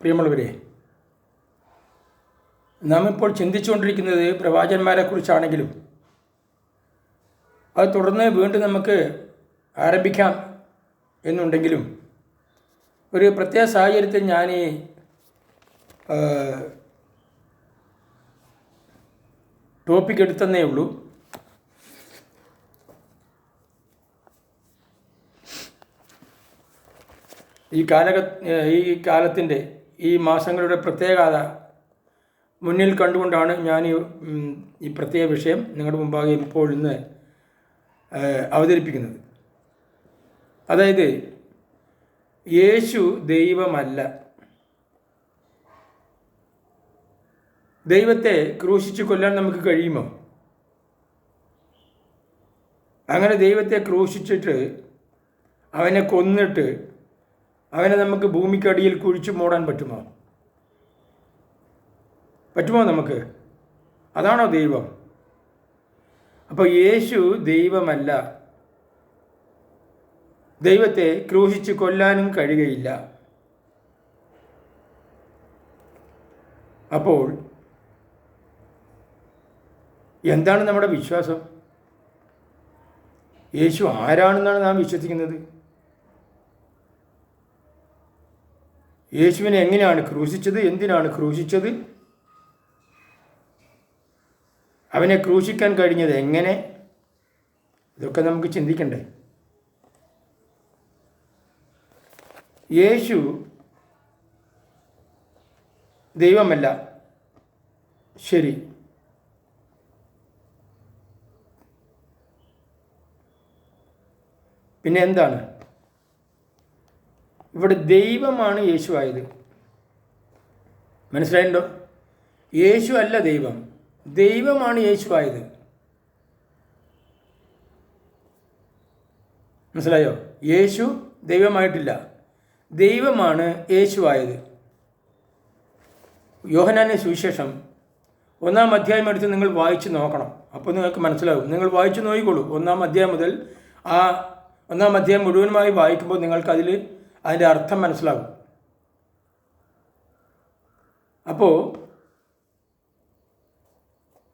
പ്രിയമുള്ളവരെ, നാം ഇപ്പോൾ ചിന്തിച്ചുകൊണ്ടിരിക്കുന്നത് പ്രവാചകന്മാരെക്കുറിച്ചാണെങ്കിലും അത് തുടർന്ന് വീണ്ടും നമുക്ക് ആരംഭിക്കാം എന്നുണ്ടെങ്കിലും ഒരു പ്രത്യേക സാഹചര്യത്തിൽ ഞാൻ ടോപ്പിക് എടുത്തന്നേ ഉള്ളൂ. ഈ കാലത്തിൻ്റെ ഈ മാസങ്ങളുടെ പ്രത്യേകത മുന്നിൽ കണ്ടുകൊണ്ടാണ് ഞാൻ ഈ പ്രത്യേക വിഷയം നിങ്ങളുടെ മുമ്പാകെ ഇപ്പോൾ ഇന്ന് അവതരിപ്പിക്കുന്നത്. അതായത് യേശു ദൈവമല്ല. ദൈവത്തെ ക്രൂശിച്ച് കൊല്ലാൻ നമുക്ക് കഴിയുമോ? അങ്ങനെ ദൈവത്തെ ക്രൂശിച്ചിട്ട് അവനെ കൊന്നിട്ട് അവനെ നമുക്ക് ഭൂമിക്കടിയിൽ കുഴിച്ചു മൂടാൻ പറ്റുമോ? നമുക്ക്? അതാണോ ദൈവം? അപ്പോൾ യേശു ദൈവമല്ല. ദൈവത്തെ ക്രൂശിച്ച് കൊല്ലാനും കഴിയുകയില്ല. അപ്പോൾ എന്താണ് നമ്മുടെ വിശ്വാസം? യേശു ആരാണെന്നാണ് നാം വിശ്വസിക്കുന്നത്? യേശുവിനെ എങ്ങനെയാണ് ക്രൂശിച്ചത്? എന്തിനാണ് ക്രൂശിച്ചത്? അവനെ ക്രൂശിക്കാൻ കഴിഞ്ഞത് എങ്ങനെ? ഇതൊക്കെ നമുക്ക് ചിന്തിക്കണ്ടേ? യേശു ദൈവമല്ല, ശരി. പിന്നെ എന്താണ്? ഇവിടെ ദൈവമാണ് യേശു ആയത്. മനസ്സിലായിട്ടുണ്ടോ? യേശു അല്ല ദൈവം, ദൈവമാണ് യേശു ആയത്. മനസ്സിലായോ? യേശു ദൈവമായിട്ടില്ല, ദൈവമാണ് യേശു ആയത്. യോഹന്നാന്റെ സുവിശേഷം 1-ാം അധ്യായം എടുത്ത് നിങ്ങൾ വായിച്ച് നോക്കണം. അപ്പോൾ നിങ്ങൾക്ക് മനസ്സിലാവും. നിങ്ങൾ വായിച്ച് നോക്കിക്കോളൂ. 1-ാം അധ്യായം മുതൽ ആ 1-ാം അധ്യായം മുഴുവനുമായി വായിക്കുമ്പോൾ നിങ്ങൾക്കതിൽ അതിൻ്റെ അർത്ഥം മനസ്സിലാകും. അപ്പോൾ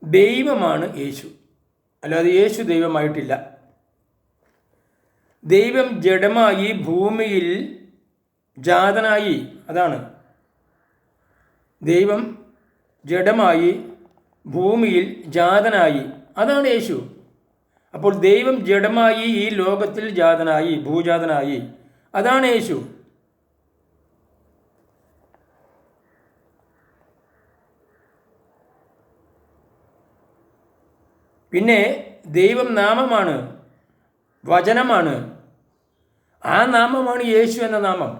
ദൈവമാണ് യേശു, അല്ലാതെ യേശു ദൈവമായിട്ടില്ല. ദൈവം ജഡമായി ഭൂമിയിൽ ജാതനായി, അതാണ്. ദൈവം ജഡമായി ഭൂമിയിൽ ജാതനായി, അതാണ് യേശു. അപ്പോൾ ദൈവം ജഡമായി ഈ ലോകത്തിൽ ജാതനായി, ഭൂജാതനായി, അതാണ് യേശു. പിന്നെ ദൈവം നാമമാണ്, വചനമാണ്. ആ നാമമാണ് യേശു എന്ന നാമം.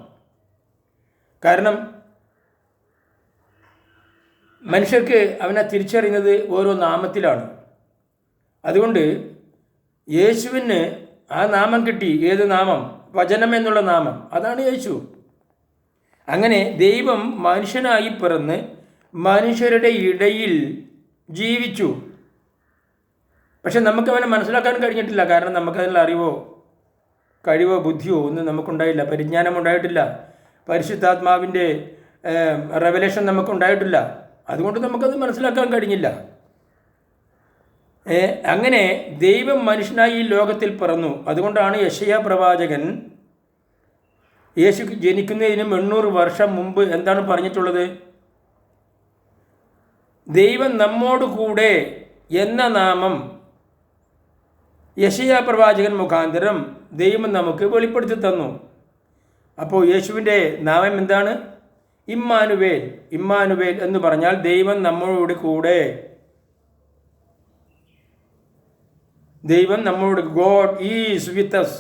കാരണം മനുഷ്യർക്ക് അവനെ തിരിച്ചറിയുന്നത് ഓരോ നാമത്തിലാണ്. അതുകൊണ്ട് യേശുവിന് ആ നാമം കിട്ടി. ഏത് നാമം? വചനം എന്നുള്ള നാമം, അതാണ് യേശു. അങ്ങനെ ദൈവം മനുഷ്യനായി പിറന്ന് മനുഷ്യരുടെ ഇടയിൽ ജീവിച്ചു. പക്ഷെ നമുക്കവനെ മനസ്സിലാക്കാൻ കഴിഞ്ഞിട്ടില്ല. കാരണം നമുക്കതിനുള്ള അറിവോ കഴിവോ ബുദ്ധിയോ ഒന്നും നമുക്കുണ്ടായില്ല, പരിജ്ഞാനമുണ്ടായിട്ടില്ല, പരിശുദ്ധാത്മാവിൻ്റെ റെവലേഷൻ നമുക്കുണ്ടായിട്ടില്ല. അതുകൊണ്ട് നമുക്കത് മനസ്സിലാക്കാൻ കഴിഞ്ഞില്ല. അങ്ങനെ ദൈവം മനുഷ്യനായി ഈ ലോകത്തിൽ പിറന്നു. അതുകൊണ്ടാണ് യെശയ്യാ പ്രവാചകൻ യേശു ജനിക്കുന്നതിന് 800 വർഷം മുമ്പ് എന്താണ് പറഞ്ഞിട്ടുള്ളത്? ദൈവം നമ്മോട് കൂടെ എന്ന നാമം യെശയ്യാ പ്രവാചകൻ മുഖാന്തരം ദൈവം നമുക്ക് വെളിപ്പെടുത്തി തന്നു. അപ്പോൾ യേശുവിൻ്റെ നാമം എന്താണ്? ഇമ്മാനുവേൽ. ഇമ്മാനുവേൽ എന്ന് പറഞ്ഞാൽ ദൈവം നമ്മോട് കൂടെ. ദൈവം നമ്മോട്, ഗോഡ് ഈസ് വിത്ത് അസ്.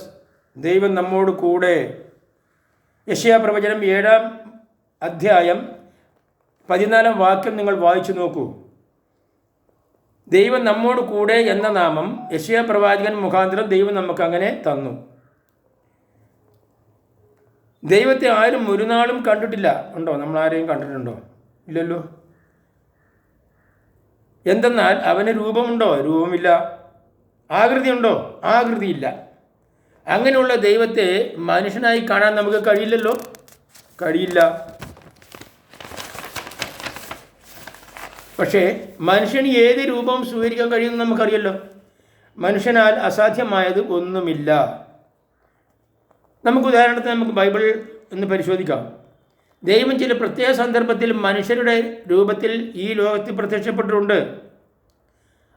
ദൈവം നമ്മോട് കൂടെ. യെശയ്യാ പ്രവചനം 7-ാം അധ്യായം 14-ാം വാക്യം നിങ്ങൾ വായിച്ചു നോക്കൂ. ദൈവം നമ്മോട് കൂടെ എന്ന നാമം യെശയ്യാ പ്രവാചകൻ മുഖാന്തരം ദൈവം നമുക്ക് അങ്ങനെ തന്നു. ദൈവത്തെ ആരും ഒരു നാളും കണ്ടിട്ടില്ല. ഉണ്ടോ? നമ്മൾ ആരെയും കണ്ടിട്ടുണ്ടോ? ഇല്ലല്ലോ. എന്തെന്നാൽ അവന് രൂപമുണ്ടോ? രൂപമില്ല. ആകൃതിയുണ്ടോ? ആകൃതിയില്ല. അങ്ങനെയുള്ള ദൈവത്തെ മനുഷ്യനായി കാണാൻ നമുക്ക് കഴിയില്ലല്ലോ, കഴിയില്ല. പക്ഷേ മനുഷ്യന് ഏത് രൂപവും സ്വീകരിക്കാൻ കഴിയുമെന്ന് നമുക്കറിയല്ലോ. മനുഷ്യനാൽ അസാധ്യമായത് ഒന്നുമില്ല. ഉദാഹരണത്തിന് നമുക്ക് ബൈബിൾ ഒന്ന് പരിശോധിക്കാം. ദൈവം ചില പ്രത്യേക സന്ദർഭത്തിൽ മനുഷ്യരുടെ രൂപത്തിൽ ഈ ലോകത്തിൽ പ്രത്യക്ഷപ്പെട്ടിട്ടുണ്ട്.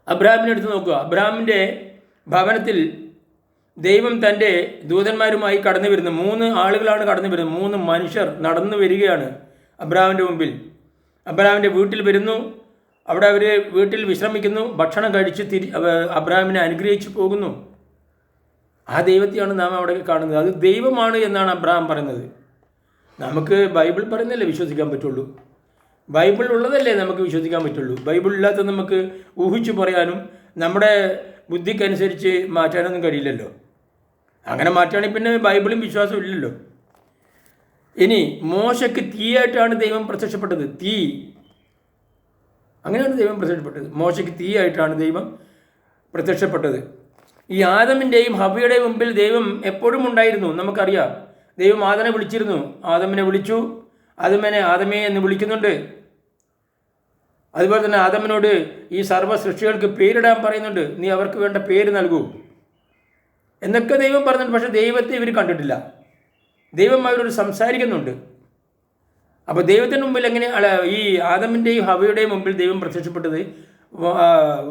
അബ്രാഹാമിനെ എടുത്ത് നോക്കുക. അബ്രാഹാമിൻ്റെ ഭവനത്തിൽ ദൈവം തൻ്റെ ദൂതന്മാരുമായി കടന്നു വരുന്നു. 3 ആളുകളാണ് കടന്നു വരുന്നത്. 3 മനുഷ്യർ നടന്നു വരികയാണ് അബ്രാഹാമിൻ്റെ മുമ്പിൽ. അബ്രാഹാമിൻ്റെ വീട്ടിൽ വരുന്നു. അവിടെ അവർ വീട്ടിൽ വിശ്രമിക്കുന്നു. ഭക്ഷണം കഴിച്ച് അബ്രാഹാമിനെ അനുഗ്രഹിച്ച് പോകുന്നു. ആ ദൈവത്തെയാണ് നാം അവിടെ കാണുന്നത്. അത് ദൈവമാണ് എന്നാണ് അബ്രാഹാം പറയുന്നത്. നമുക്ക് ബൈബിൾ പറയുന്നതല്ലേ വിശ്വസിക്കാൻ പറ്റുള്ളൂ. ബൈബിൾ ഉള്ളതല്ലേ നമുക്ക് വിശ്വസിക്കാൻ പറ്റുള്ളൂ. ബൈബിൾ ഇല്ലാത്തത് നമുക്ക് ഊഹിച്ചു പറയാനും നമ്മുടെ ബുദ്ധിക്കനുസരിച്ച് മാറ്റാനൊന്നും കഴിയില്ലല്ലോ. അങ്ങനെ മാറ്റുകയാണെങ്കിൽ പിന്നെ ബൈബിളും വിശ്വാസവും ഇല്ലല്ലോ. ഇനി മോശയ്ക്ക് തീയായിട്ടാണ് ദൈവം പ്രത്യക്ഷപ്പെട്ടത്. തീ, അങ്ങനെയാണ് ദൈവം പ്രത്യക്ഷപ്പെട്ടത്. മോശയ്ക്ക് തീയായിട്ടാണ് ദൈവം പ്രത്യക്ഷപ്പെട്ടത്. ഈ ആദമിൻ്റെയും ഹവ്വയുടെയും മുമ്പിൽ ദൈവം എപ്പോഴും ഉണ്ടായിരുന്നു. നമുക്കറിയാം. ദൈവം ആദമിനെ വിളിച്ചിരുന്നു. ആദമിനെ വിളിച്ചു. ആദമേ എന്ന് വിളിക്കുന്നുണ്ട്. അതുപോലെ തന്നെ ആദമിനോട് ഈ സർവ്വ സൃഷ്ടികൾക്ക് പേരിടാൻ പറയുന്നുണ്ട്. നീ അവർക്ക് വേണ്ട പേര് നൽകൂ എന്നൊക്കെ ദൈവം പറഞ്ഞിട്ടുണ്ട്. പക്ഷേ ദൈവത്തെ ഇവർ കണ്ടിട്ടില്ല. ദൈവം അവരോട് സംസാരിക്കുന്നുണ്ട്. അപ്പോൾ ദൈവത്തിന് മുമ്പിൽ എങ്ങനെ ഈ ആദമിൻ്റെയും ഹവ്വയുടെയും മുമ്പിൽ ദൈവം പ്രത്യക്ഷപ്പെട്ടത്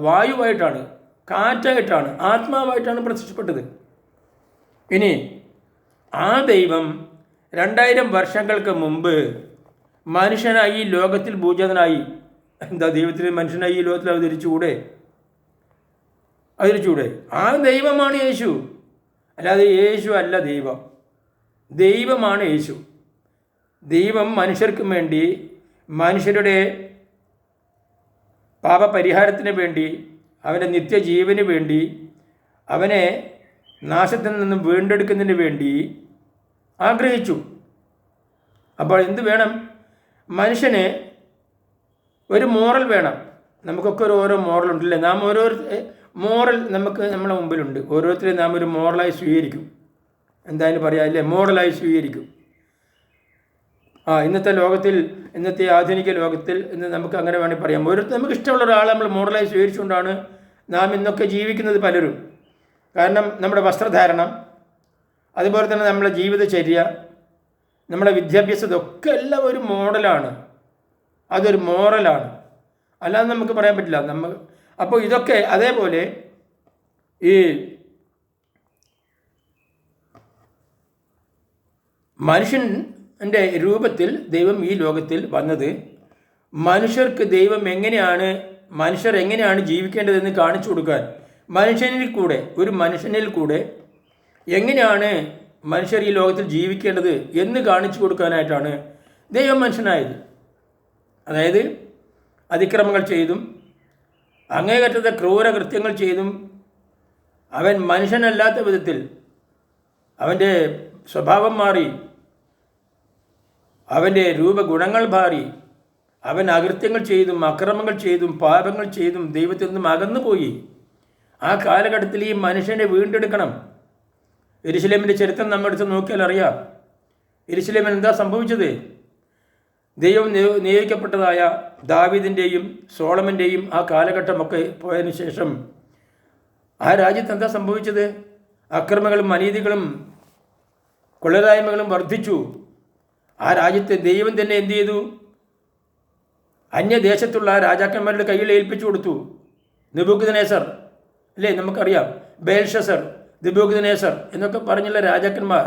വായുവായിട്ടാണ്, കാറ്റായിട്ടാണ്, ആത്മാവായിട്ടാണ് പ്രത്യക്ഷപ്പെട്ടത്. ഇനി ആ ദൈവം 2000 വർഷങ്ങൾക്ക് മുമ്പ് മനുഷ്യനായി ഈ ലോകത്തിൽ ഭൂജാതനായി. എന്താ ദൈവത്തിന് മനുഷ്യനായി ഈ ലോകത്തിൽ അവതരിച്ചുകൂടെ? ആ ദൈവമാണ് യേശു. അല്ലാതെ യേശു അല്ല ദൈവം. ദൈവമാണ് യേശു. ദൈവം മനുഷ്യർക്ക് വേണ്ടി, മനുഷ്യരുടെ പാപപരിഹാരത്തിന് വേണ്ടി, അവൻ്റെ നിത്യജീവന് വേണ്ടി, അവനെ നാശത്തിൽ നിന്നും വീണ്ടെടുക്കുന്നതിന് വേണ്ടി ആഗ്രഹിച്ചു. അപ്പോൾ എന്ത് വേണം? മനുഷ്യന് ഒരു മോറൽ വേണം. നമുക്കൊക്കെ ഓരോ മോറൽ ഉണ്ടല്ലേ. നാം മോറൽ നമ്മളെ മുമ്പിലുണ്ട്. ഓരോരുത്തരെയും നാം ഒരു മോറലായി സ്വീകരിക്കും. എന്തായാലും പറയാം അല്ലേ, മോറലായി സ്വീകരിക്കും. ഇന്നത്തെ ആധുനിക ലോകത്തിൽ ഇന്ന് നമുക്ക് അങ്ങനെ വേണമെങ്കിൽ പറയാം. നമുക്ക് ഇഷ്ടമുള്ള ഒരാളെ നമ്മൾ മോറലായി സ്വീകരിച്ചുകൊണ്ടാണ് നാം ഇന്നൊക്കെ ജീവിക്കുന്നത് പലരും. കാരണം നമ്മുടെ വസ്ത്രധാരണം, അതുപോലെ തന്നെ നമ്മുടെ ജീവിതചര്യ, നമ്മുടെ വിദ്യാഭ്യാസം, ഇതൊക്കെ എല്ലാം ഒരു മോഡലാണ്. അതൊരു മോറലാണ്. അല്ലാതെ നമുക്ക് പറയാൻ പറ്റില്ല. അപ്പോൾ ഇതൊക്കെ അതേപോലെ ഈ മനുഷ്യൻ്റെ രൂപത്തിൽ ദൈവം ഈ ലോകത്തിൽ വന്നത് മനുഷ്യർക്ക് മനുഷ്യർ എങ്ങനെയാണ് ജീവിക്കേണ്ടതെന്ന് കാണിച്ചു കൊടുക്കാൻ, ഒരു മനുഷ്യനിൽ കൂടെ എങ്ങനെയാണ് മനുഷ്യർ ഈ ലോകത്തിൽ ജീവിക്കേണ്ടത് എന്ന് കാണിച്ചു കൊടുക്കാനായിട്ടാണ് ദൈവം മനുഷ്യനായത്. അതായത് അതിക്രമങ്ങൾ ചെയ്തും അങ്ങേയറ്റത്തെ ക്രൂരകൃത്യങ്ങൾ ചെയ്തും അവൻ മനുഷ്യനല്ലാത്ത വിധത്തിൽ അവൻ്റെ സ്വഭാവം മാറി, അവൻ്റെ രൂപഗുണങ്ങൾ മാറി, അവൻ അകൃത്യങ്ങൾ ചെയ്തും അക്രമങ്ങൾ ചെയ്തും പാപങ്ങൾ ചെയ്തും ദൈവത്തിൽ നിന്നും അകന്നുപോയി. ആ കാലഘട്ടത്തിൽ ഈ മനുഷ്യനെ വീണ്ടെടുക്കണം. യെരുശലേമിൻ്റെ ചരിത്രം നമ്മൾ എടുത്ത് നോക്കിയാൽ അറിയാം. യെരുശലേമിന് എന്താ സംഭവിച്ചത്? ദൈവം നിയോഗിക്കപ്പെട്ടതായ ദാവീദിൻ്റെയും സോളമൻ്റെയും ആ കാലഘട്ടമൊക്കെ പോയതിനു ശേഷം ആ രാജ്യത്ത് എന്താ സംഭവിച്ചത്? അക്രമങ്ങളും അനീതികളും കൊള്ളരായ്മകളും വർദ്ധിച്ചു. ആ രാജ്യത്തെ ദൈവം തന്നെ എന്ത് ചെയ്തു? അന്യദേശത്തുള്ള രാജാക്കന്മാരുടെ കയ്യിൽ ഏൽപ്പിച്ചു കൊടുത്തു. നെബൂഖദ്നേസർ അല്ലേ, നമുക്കറിയാം. ബേൽഷസർ, നെബൂഖദ്നേസർ എന്നൊക്കെ പറഞ്ഞുള്ള രാജാക്കന്മാർ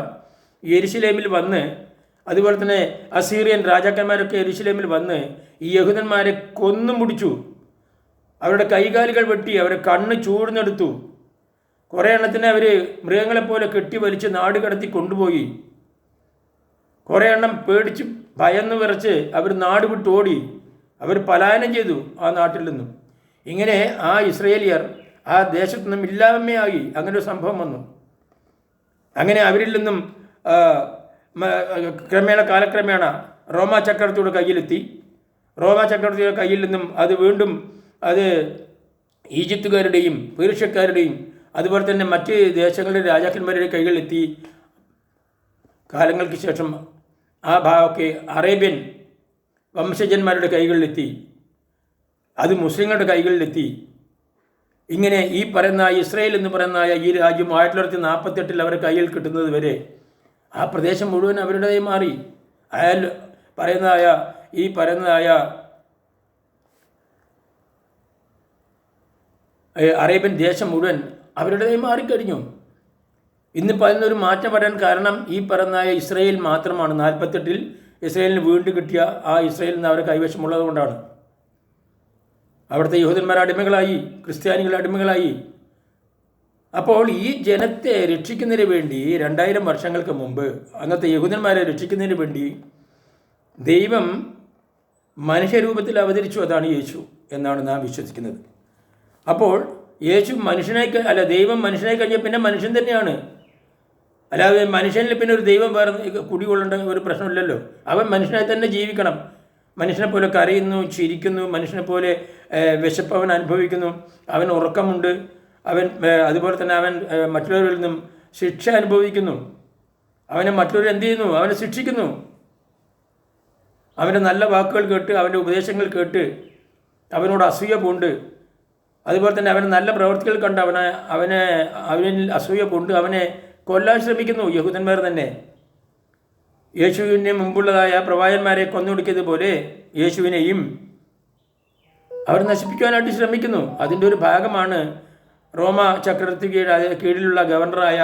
യെരുശലേമിൽ വന്ന്, അതുപോലെ തന്നെ അസീറിയൻ രാജാക്കന്മാരൊക്കെ യെരുശലേമിൽ വന്ന് ഈ യഹൂദന്മാരെ കൊന്നു മുടിച്ചു. അവരുടെ കൈകാലുകൾ വെട്ടി, അവരെ കണ്ണ് ചൂഴ്ന്നെടുത്തു. കുറേ എണ്ണത്തിനെ അവർ മൃഗങ്ങളെപ്പോലെ കെട്ടി വലിച്ച് നാട് കടത്തി കൊണ്ടുപോയി. കുറേ എണ്ണം പേടിച്ച് ഭയന്ന് വിറച്ച് അവർ നാട് വിട്ട് ഓടി. അവർ പലായനം ചെയ്തു ആ നാട്ടിൽ നിന്നും. ഇങ്ങനെ ആ ഇസ്രയേലിയർ ആ ദേശത്തു നിന്നും ഇല്ലായ്മയായി. അങ്ങനെ ഒരു സംഭവം വന്നു. അങ്ങനെ അവരിൽ നിന്നും കാലക്രമേണ റോമാ ചക്രവർത്തിയുടെ കയ്യിലെത്തി. റോമാ ചക്രവർത്തിയുടെ കയ്യിൽ നിന്നും അത് വീണ്ടും ഈജിപ്തുകാരുടെയും പേർഷ്യക്കാരുടെയും അതുപോലെ തന്നെ മറ്റ് ദേശങ്ങളുടെ രാജാക്കന്മാരുടെ കൈകളിലെത്തി. കാലങ്ങൾക്ക് ശേഷം ആ ഭാഗമൊക്കെ അറേബ്യൻ വംശജന്മാരുടെ കൈകളിലെത്തി. അത് മുസ്ലിങ്ങളുടെ കൈകളിലെത്തി. ഇങ്ങനെ ഈ പറയുന്ന ഇസ്രായേൽ എന്ന് പറയുന്ന ഈ രാജ്യം 1948 അവരുടെ കയ്യിൽ കിട്ടുന്നത് വരെ ആ പ്രദേശം മുഴുവൻ അവരുടേതായി മാറി. അയാൾ പറയുന്നതായ അറേബ്യൻ ദേശം മുഴുവൻ അവരുടേതായി മാറിക്കഴിഞ്ഞു. ഇന്നിപ്പോൾ അതിനൊരു മാറ്റം വരാൻ കാരണം ഈ പറയുന്ന ഇസ്രായേൽ മാത്രമാണ്. 48 ഇസ്രായേലിന് വീണ്ടും കിട്ടിയ ആ ഇസ്രായേലിൽ നിന്ന് അവരെ കൈവശമുള്ളത് കൊണ്ടാണ്. അവിടുത്തെ യഹൂദന്മാർ അടിമകളായി, ക്രിസ്ത്യാനികൾ അടിമകളായി. അപ്പോൾ ഈ ജനത്തെ രക്ഷിക്കുന്നതിന് വേണ്ടി 2000 വർഷങ്ങൾക്ക് മുമ്പ് അന്നത്തെ യഹൂദന്മാരെ രക്ഷിക്കുന്നതിന് വേണ്ടി ദൈവം മനുഷ്യരൂപത്തിൽ അവതരിച്ചു. അതാണ് യേശു എന്നാണ് നാം വിശ്വസിക്കുന്നത്. അപ്പോൾ യേശു ദൈവം മനുഷ്യനായി കഴിഞ്ഞാൽ പിന്നെ മനുഷ്യൻ തന്നെയാണ്. അല്ലാതെ മനുഷ്യനിൽ പിന്നെ ഒരു ദൈവം വേറെ കുടികൊള്ളേണ്ട ഒരു പ്രശ്നമില്ലല്ലോ. അവൻ മനുഷ്യനായി തന്നെ ജീവിക്കണം. മനുഷ്യനെ പോലെ കരയുന്നു, ചിരിക്കുന്നു, മനുഷ്യനെ പോലെ വിശപ്പ് അവൻ അനുഭവിക്കുന്നു, അവൻ ഉറക്കമുണ്ട്, അതുപോലെ തന്നെ അവൻ മറ്റുള്ളവരിൽ നിന്നും ശിക്ഷ അനുഭവിക്കുന്നു. അവനെ മറ്റുള്ളവർ എന്ത് ചെയ്യുന്നു? അവനെ ശിക്ഷിക്കുന്നു. അവൻ്റെ നല്ല വാക്കുകൾ കേട്ട്, അവൻ്റെ ഉപദേശങ്ങൾ കേട്ട് അവനോട് അസൂയ പൂണ്ട്, അതുപോലെ തന്നെ അവൻ്റെ നല്ല പ്രവൃത്തികൾ കണ്ട് അവനിൽ അസൂയ പൂണ്ട് അവനെ കൊല്ലാൻ ശ്രമിക്കുന്നു യഹൂദന്മാർ തന്നെ. യേശുവിന് മുമ്പുള്ളതായ പ്രവാചകന്മാരെ കൊന്നൊടുക്കിയതുപോലെ യേശുവിനെയും അവർ നശിപ്പിക്കാനായിട്ട് ശ്രമിക്കുന്നു. അതിൻ്റെ ഒരു ഭാഗമാണ് റോമ ചക്രവർത്തി കീഴിലുള്ള ഗവർണറായ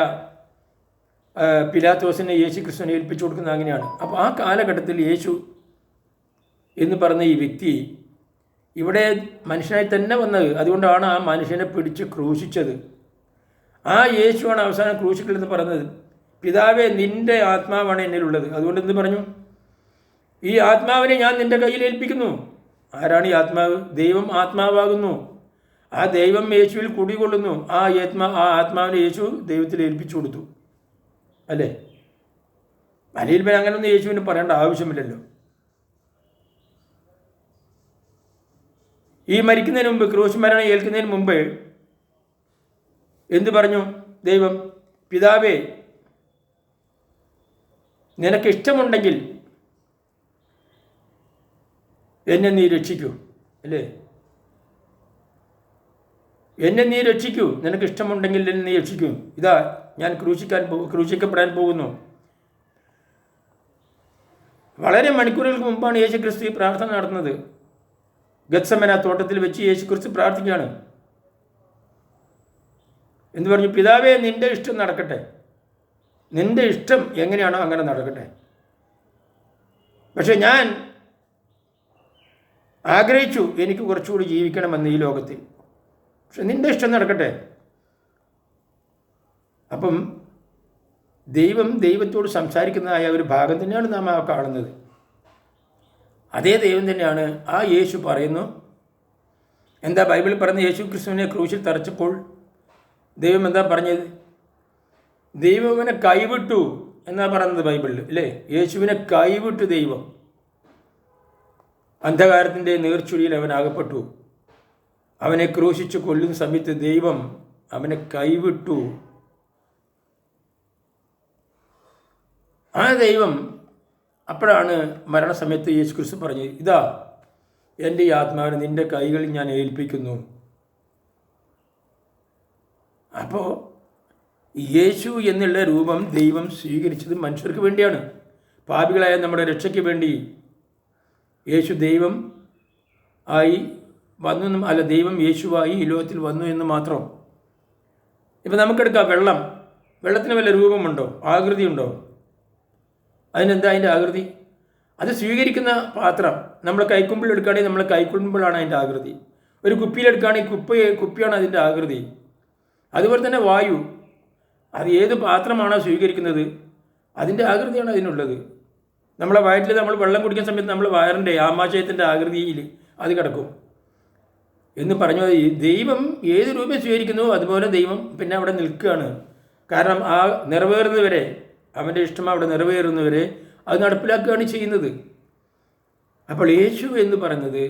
പിലാത്തോസിനെ യേശു ക്രിസ്തുവിനെ ഏൽപ്പിച്ചു കൊടുക്കുന്നത് അങ്ങനെയാണ്. അപ്പോൾ ആ കാലഘട്ടത്തിൽ യേശു എന്ന് പറഞ്ഞ ഈ വ്യക്തി ഇവിടെ മനുഷ്യനായി തന്നെ വന്നത്. അതുകൊണ്ടാണ് ആ മനുഷ്യനെ പിടിച്ച് ക്രൂശിച്ചത്. ആ യേശുവാണ് അവസാനം ക്രൂശിക്കൽ എന്ന് പറഞ്ഞത്. പിതാവേ, നിൻ്റെ ആത്മാവാണ് എന്നിലുള്ളത്. അതുകൊണ്ട് എന്ത് പറഞ്ഞു? ഈ ആത്മാവിനെ ഞാൻ നിൻ്റെ കയ്യിൽ ഏൽപ്പിക്കുന്നു. ആരാണ് ഈ ആത്മാവ്? ദൈവം ആത്മാവാകുന്നു. ആ ദൈവം യേശുവിൽ കുടികൊള്ളുന്നു. ആ ആത്മാവിനെ യേശു ദൈവത്തിൽ ഏൽപ്പിച്ചു കൊടുത്തു. അല്ലേ? അല്ലെങ്കിൽ പിന്നെ അങ്ങനെയൊന്നും യേശുവിന് പറയേണ്ട ആവശ്യമില്ലല്ലോ. ഈ മരിക്കുന്നതിന് മുമ്പ്, ക്രൂശ് മരണം ഏൽക്കുന്നതിന് മുമ്പ് എന്തു പറഞ്ഞു ദൈവം? പിതാവേ, നിനക്കിഷ്ടമുണ്ടെങ്കിൽ എന്നെ നീ രക്ഷിക്കൂ. അല്ലേ? എന്നെ നീ രക്ഷിക്കൂ, നിനക്കിഷ്ടമുണ്ടെങ്കിൽ എന്നെ നീ രക്ഷിക്കൂ. ഇതാ ഞാൻ ക്രൂശിക്കപ്പെടാൻ പോകുന്നു. വളരെ മണിക്കൂറുകൾക്ക് മുമ്പാണ് യേശു ക്രിസ്തു ഈ പ്രാർത്ഥന നടത്തുന്നത്. ഗത്സമന തോട്ടത്തിൽ വെച്ച് യേശു ക്രിസ്തു പ്രാർത്ഥിക്കുകയാണ്. എന്ന് പറഞ്ഞു? പിതാവേ, നിൻ്റെ ഇഷ്ടം നടക്കട്ടെ. നിൻ്റെ ഇഷ്ടം എങ്ങനെയാണോ അങ്ങനെ നടക്കട്ടെ. പക്ഷെ ഞാൻ ആഗ്രഹിച്ചു എനിക്ക് കുറച്ചുകൂടി ജീവിക്കണമെന്ന് ഈ ലോകത്തിൽ. പക്ഷെ നിൻ്റെ ഇഷ്ടം നടക്കട്ടെ. അപ്പം ദൈവത്തോട് സംസാരിക്കുന്നതായ ഒരു ഭാഗം തന്നെയാണ് നാം കാണുന്നത്. അതേ ദൈവം തന്നെയാണ് ആ യേശു പറയുന്നു. എന്താ ബൈബിളിൽ പറഞ്ഞ? യേശു ക്രിസ്തുവിനെ ക്രൂശിൽ തറച്ചപ്പോൾ ദൈവം എന്താ പറഞ്ഞത്? ദൈവം അവനെ കൈവിട്ടു എന്നാ പറയുന്നത് ബൈബിളിൽ, അല്ലേ? യേശുവിനെ കൈവിട്ടു ദൈവം. അന്ധകാരത്തിൻ്റെ നീർച്ചുഴിയിൽ അവൻ അകപ്പെട്ടു. അവനെ ക്രൂശിച്ച് കൊല്ലുന്ന സമയത്ത് ദൈവം അവനെ കൈവിട്ടു. ആ ദൈവം അപ്പോഴാണ് മരണസമയത്ത് യേശു ക്രിസ്തു പറഞ്ഞത്, ഇതാ എൻ്റെ ഈ ആത്മാവിനെ നിൻ്റെ കൈകളിൽ ഞാൻ ഏൽപ്പിക്കുന്നു. അപ്പോൾ യേശു എന്നുള്ള രൂപം ദൈവം സ്വീകരിച്ചത് മനുഷ്യർക്ക് വേണ്ടിയാണ്. പാപികളായ നമ്മുടെ രക്ഷയ്ക്ക് വേണ്ടി യേശു ദൈവം ആയി വന്നു. ദൈവം യേശുവായി ഈ ലോകത്തിൽ വന്നു എന്ന് മാത്രം. ഇപ്പം നമുക്കെടുക്കാം വെള്ളത്തിന് വല്ല രൂപമുണ്ടോ? ആകൃതി ഉണ്ടോ? അതിനെന്താ അതിൻ്റെ ആകൃതി? അത് സ്വീകരിക്കുന്ന പാത്രം. നമ്മൾ കൈക്കുമ്പിൾ എടുക്കുകയാണെങ്കിൽ നമ്മൾ കൈക്കുമ്പിളാണ് അതിൻ്റെ ആകൃതി. ഒരു കുപ്പിയിലെടുക്കുകയാണെങ്കിൽ കുപ്പിയാണ് അതിൻ്റെ ആകൃതി. അതുപോലെ തന്നെ വായു, അത് ഏത് പാത്രമാണോ സ്വീകരിക്കുന്നത് അതിൻ്റെ ആകൃതിയാണ് അതിനുള്ളത്. നമ്മളെ വയറ്റിൽ നമ്മൾ വെള്ളം കുടിക്കുന്ന സമയത്ത് നമ്മൾ വയറിൻ്റെ ആമാശയത്തിൻ്റെ ആകൃതിയിൽ അത് കിടക്കും എന്ന് പറഞ്ഞു. ദൈവം ഏത് രൂപം സ്വീകരിക്കുന്നു അതുപോലെ ദൈവം പിന്നെ അവിടെ നിൽക്കുകയാണ്. കാരണം ആ നിറവേറുന്നവരെ, അവൻ്റെ ഇഷ്ടം അവിടെ നിറവേറുന്നവരെ അത് നടപ്പിലാക്കുകയാണ് ചെയ്യുന്നത്. അപ്പോൾ യേശു എന്ന് പറയുന്നത്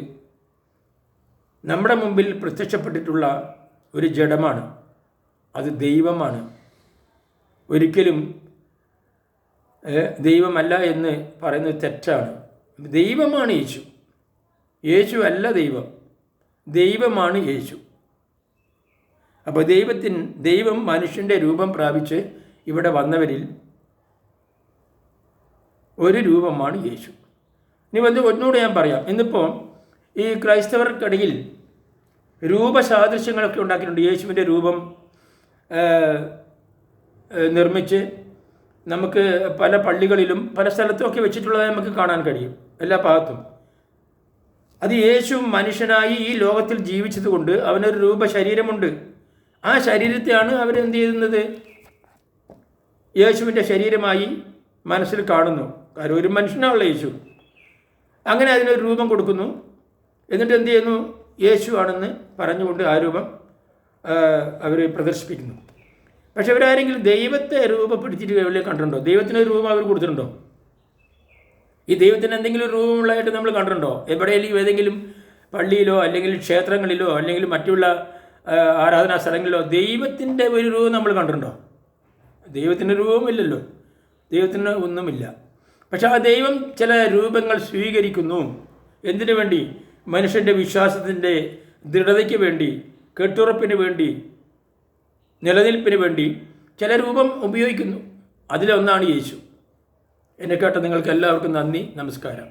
നമ്മുടെ മുമ്പിൽ പ്രത്യക്ഷപ്പെട്ടിട്ടുള്ള ഒരു ജഡമാണ്. അത് ദൈവമാണ്. ഒരിക്കലും ദൈവമല്ല എന്ന് പറയുന്നത് തെറ്റാണ്. ദൈവമാണ് യേശു. യേശു അല്ല ദൈവം. ദൈവമാണ് യേശു. അപ്പോൾ ദൈവം മനുഷ്യൻ്റെ രൂപം പ്രാപിച്ച് ഇവിടെ വന്നവരിൽ ഒരു രൂപമാണ് യേശു. ഇനി ഒന്നുകൂടെ ഞാൻ പറയാം. ഇന്നിപ്പോൾ ഈ ക്രൈസ്തവർക്കിടയിൽ രൂപസാദൃശ്യങ്ങളൊക്കെ ഉണ്ടാക്കിയിട്ടുണ്ട്. യേശുവിൻ്റെ രൂപം നിർമ്മിച്ച് നമുക്ക് പല പള്ളികളിലും പല സ്ഥലത്തുമൊക്കെ വെച്ചിട്ടുള്ളതായി നമുക്ക് കാണാൻ കഴിയും, എല്ലാ ഭാഗത്തും. അത് യേശു മനുഷ്യനായി ഈ ലോകത്തിൽ ജീവിച്ചതുകൊണ്ട് അവനൊരു രൂപശരീരമുണ്ട്. ആ ശരീരത്തെയാണ് അവരെന്ത് ചെയ്യുന്നത്? യേശുവിൻ്റെ ശരീരമായി മനസ്സിൽ കാണുന്നു. കാരണം ഒരു മനുഷ്യനാണല്ലോ യേശു. അങ്ങനെ അതിനൊരു രൂപം കൊടുക്കുന്നു. എന്നിട്ട് എന്ത് ചെയ്യുന്നു? യേശു ആണെന്ന് പറഞ്ഞുകൊണ്ട് ആ രൂപം അവർ പ്രദർശിപ്പിക്കുന്നു. പക്ഷെ അവരാരെങ്കിലും ദൈവത്തെ രൂപപ്പെടുത്തിയിട്ട് എവിടെയും കണ്ടിട്ടുണ്ടോ? ദൈവത്തിനൊരു രൂപം അവർ കൊടുത്തിട്ടുണ്ടോ? ഈ ദൈവത്തിന് എന്തെങ്കിലും ഒരു രൂപമുള്ളതായിട്ട് നമ്മൾ കണ്ടിട്ടുണ്ടോ? എവിടെയെങ്കിലും ഏതെങ്കിലും പള്ളിയിലോ അല്ലെങ്കിൽ ക്ഷേത്രങ്ങളിലോ അല്ലെങ്കിൽ മറ്റുള്ള ആരാധനാ സ്ഥലങ്ങളിലോ ദൈവത്തിൻ്റെ ഒരു രൂപം നമ്മൾ കണ്ടിട്ടുണ്ടോ? ദൈവത്തിൻ്റെ രൂപമില്ലല്ലോ, ദൈവത്തിന് ഒന്നുമില്ല. പക്ഷെ ആ ദൈവം ചില രൂപങ്ങൾ സ്വീകരിക്കുന്നു. എന്തിനു വേണ്ടി? മനുഷ്യൻ്റെ വിശ്വാസത്തിൻ്റെ ദൃഢതയ്ക്ക് വേണ്ടി, കെട്ടുറപ്പിന് വേണ്ടി, നിലനിൽപ്പിന് വേണ്ടി ചില രൂപം ഉപയോഗിക്കുന്നു. അതിലൊന്നാണ് യേശു. എന്നെ കേട്ട നിങ്ങൾക്ക് എല്ലാവർക്കും നന്ദി, നമസ്കാരം.